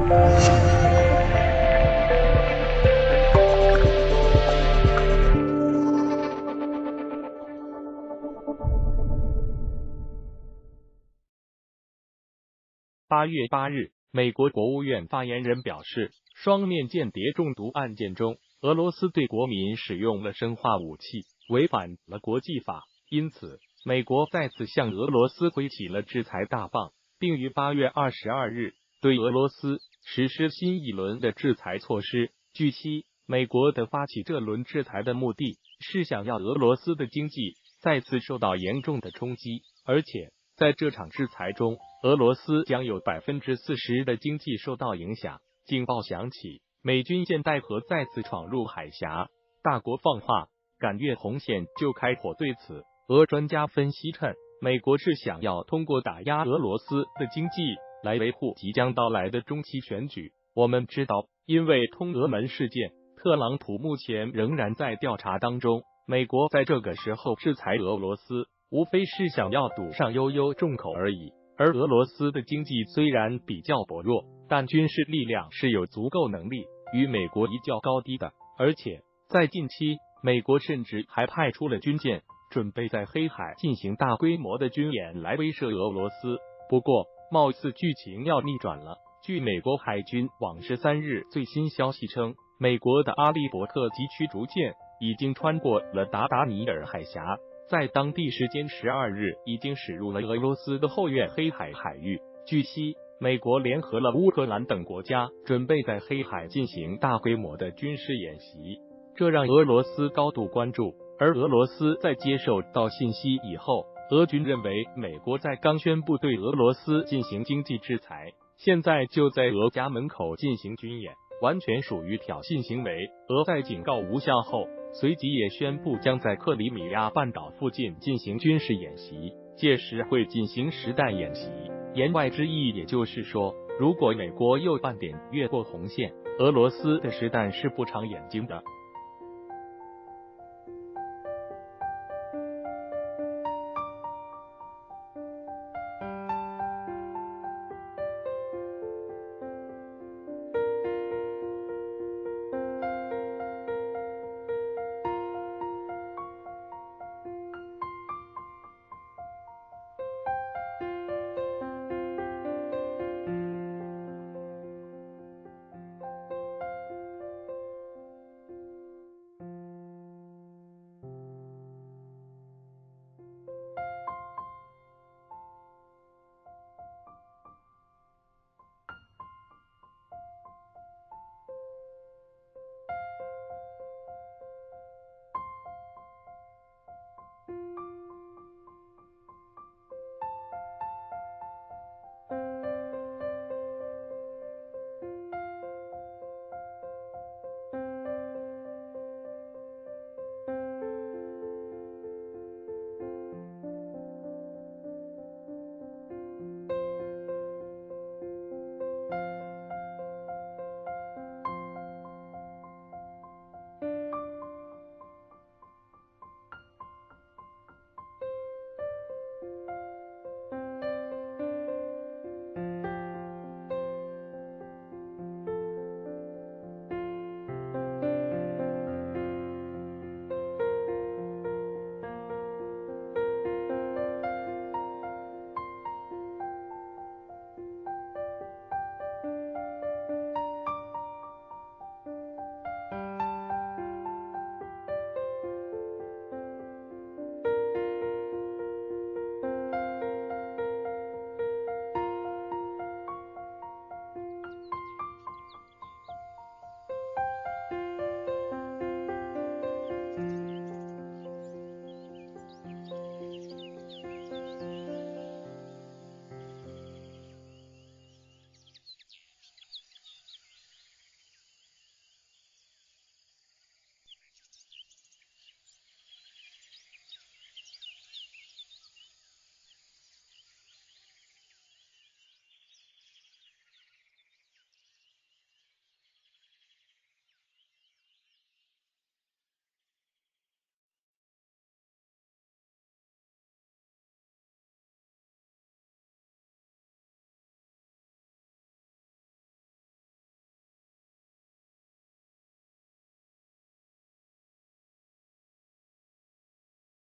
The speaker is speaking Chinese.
8月8日，美国国务院发言人表示，双面间谍中毒案件中，俄罗斯对国民使用了生化武器，违反了国际法，因此，美国再次向俄罗斯挥起了制裁大棒，并于8月22日对俄罗斯实施新一轮的制裁措施。据悉，美国的发起这轮制裁的目的是想要俄罗斯的经济再次受到严重的冲击，而且在这场制裁中，俄罗斯将有40%的经济受到影响。警报响起，美军舰带河再次闯入海峡，大国放话，敢越红线就开火。对此，俄专家分析称，美国是想要通过打压俄罗斯的经济来维护即将到来的中期选举。我们知道，因为通俄门事件，特朗普目前仍然在调查当中，美国在这个时候制裁俄罗斯，无非是想要堵上悠悠众口而已。而俄罗斯的经济虽然比较薄弱，但军事力量是有足够能力与美国一较高低的。而且在近期，美国甚至还派出了军舰，准备在黑海进行大规模的军演来威慑俄罗斯。不过，貌似剧情要逆转了。据美国海军网13日最新消息称，美国的阿利伯特级驱逐舰已经穿过了达达尼尔海峡，在当地时间12日已经驶入了俄罗斯的后院黑海海域。据悉，美国联合了乌克兰等国家，准备在黑海进行大规模的军事演习，这让俄罗斯高度关注。而俄罗斯在接受到信息以后，俄军认为美国在刚宣布对俄罗斯进行经济制裁，现在就在俄家门口进行军演，完全属于挑衅行为。俄在警告无效后，随即也宣布将在克里米亚半岛附近进行军事演习，届时会进行实弹演习。言外之意也就是说，如果美国又半点越过红线，俄罗斯的实弹是不长眼睛的。